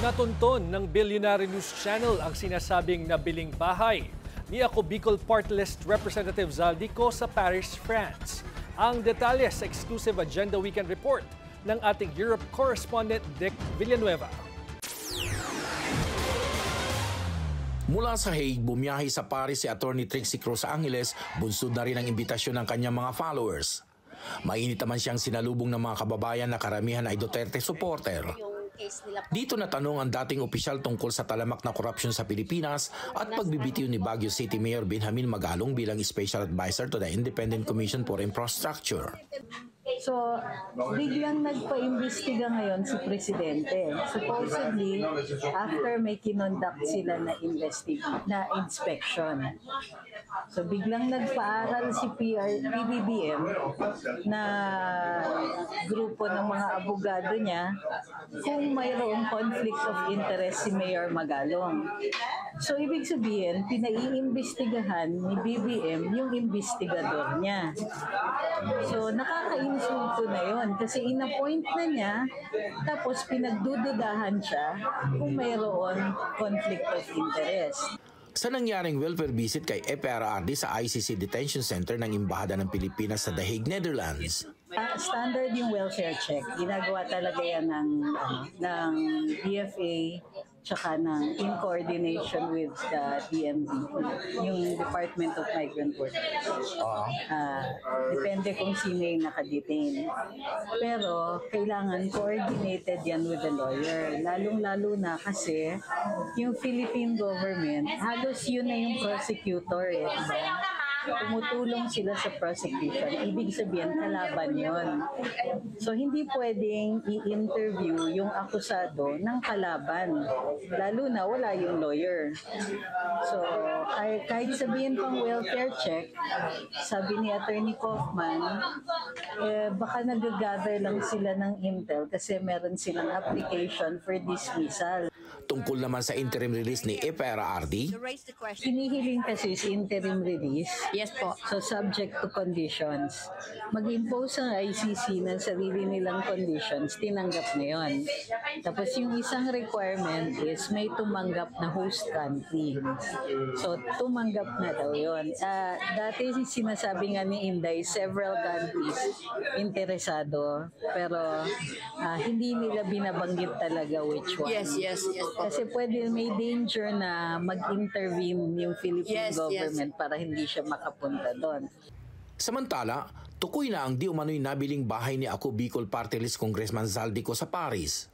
Natunton ng Billionaire News Channel ang sinasabing nabiling bahay ni Ako Bicol Party List Representative Zaldico sa Paris, France. Ang detalye sa exclusive Agenda Weekend Report ng ating Europe correspondent Dick Villanueva. Mula sa Hague, bumiyahe sa Paris si Atty. Trixie Cruz Angeles, bunsod na rin ang imbitasyon ng kanyang mga followers. Mainit naman siyang sinalubong ng mga kababayan na karamihan ay Duterte supporter. Dito natanong ang dating opisyal tungkol sa talamak na korupsyon sa Pilipinas at pagbibitiw ni Baguio City Mayor Benjamin Magalong bilang Special Advisor to the Independent Commission for Infrastructure. So, biglang nagpa-imbestiga ngayon si Presidente. Supposedly, after may kinonduct sila na inspection. So, biglang nagpaaral si PBBM na grupo ng mga abogado niya kung mayroong conflict of interest si Mayor Magalong. So, ibig sabihin, pinaiimbestigahan ni BBM yung investigador niya. So, nakaka-insulto na yun kasi in-appoint na niya tapos pinagdududahan siya kung mayroon conflict of interest. Sa nangyaring welfare visit kay FPRRD sa ICC Detention Center ng Embahada ng Pilipinas sa The Hague, Netherlands. Standard yung welfare check. Ginagawa talaga yan ng DFA tsaka in coordination with the DMV, yung Department of Migrant Workers. Depende kung sino yung nakadetain. Pero kailangan coordinated yan with the lawyer. Lalong-lalo na kasi yung Philippine government, halos yun na yung prosecutor. Diba? Tumutulong sila sa prosecution. Ibig sabihin, kalaban yon. So, hindi pwedeng i-interview yung akusado ng kalaban. Lalo na wala yung lawyer. So, kahit sabihin pang welfare check, sabi ni Attorney Kaufman, baka nag-gather lang sila ng intel kasi meron silang application for dismissal. Tungkol naman sa interim release ni FPRRD, hinihiling kasi sa interim release. Yes po. So subject to conditions. Mag-impose ang ICC ng sarili nilang conditions, tinanggap na yun. Tapos yung isang requirement is may tumanggap na host country. So tumanggap na daw yun. Dati sinasabi nga ni Inday, several countries interesado, pero hindi nila binabanggit talaga which one. Yes po. Kasi pwede may danger na mag-intervene yung Philippine government para hindi siya makapunta doon. Samantala, tukoy na ang di umano'y nabiling bahay ni Ako Bicol Party List Congressman Zaldico sa Paris.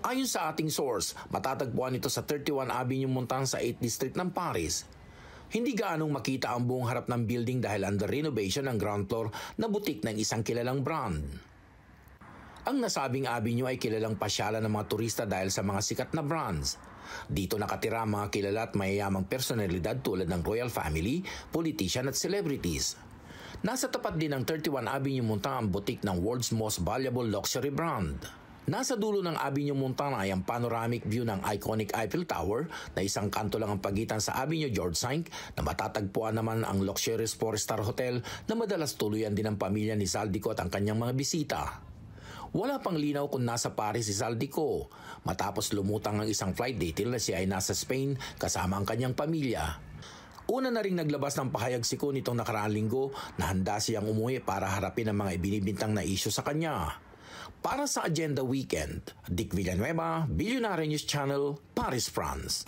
Ayon sa ating source, matatagpuan ito sa 31 Avenue Montan sa 8th District ng Paris. Hindi gaanong makita ang buong harap ng building dahil under renovation ang ground floor na butik ng isang kilalang brand. Ang nasabing avenue ay kilalang pasyalan ng mga turista dahil sa mga sikat na brands. Dito nakatira ang mga kilala at mayayamang personalidad tulad ng royal family, politician at celebrities. Nasa tapat din ng 31 Avenue Montan ang butik ng world's most valuable luxury brand. Nasa dulo ng Avenue Montan ay ang panoramic view ng iconic Eiffel Tower na isang kanto lang ang pagitan sa Avenue George V na matatagpuan naman ang luxurious 4-star hotel na madalas tuluyan din ng pamilya ni Zaldico at ang kanyang mga bisita. Wala pang linaw kung nasa Paris si Zaldico matapos lumutang ang isang flight detail na siya ay nasa Spain kasama ang kanyang pamilya. Una na ring naglabas ng pahayag si Ko nitong nakaraang linggo na handa siyang umuwi para harapin ang mga ibinibintang na isyu sa kanya. Para sa Agenda Weekend, Dick Villanueva, Billionaire News Channel, Paris, France.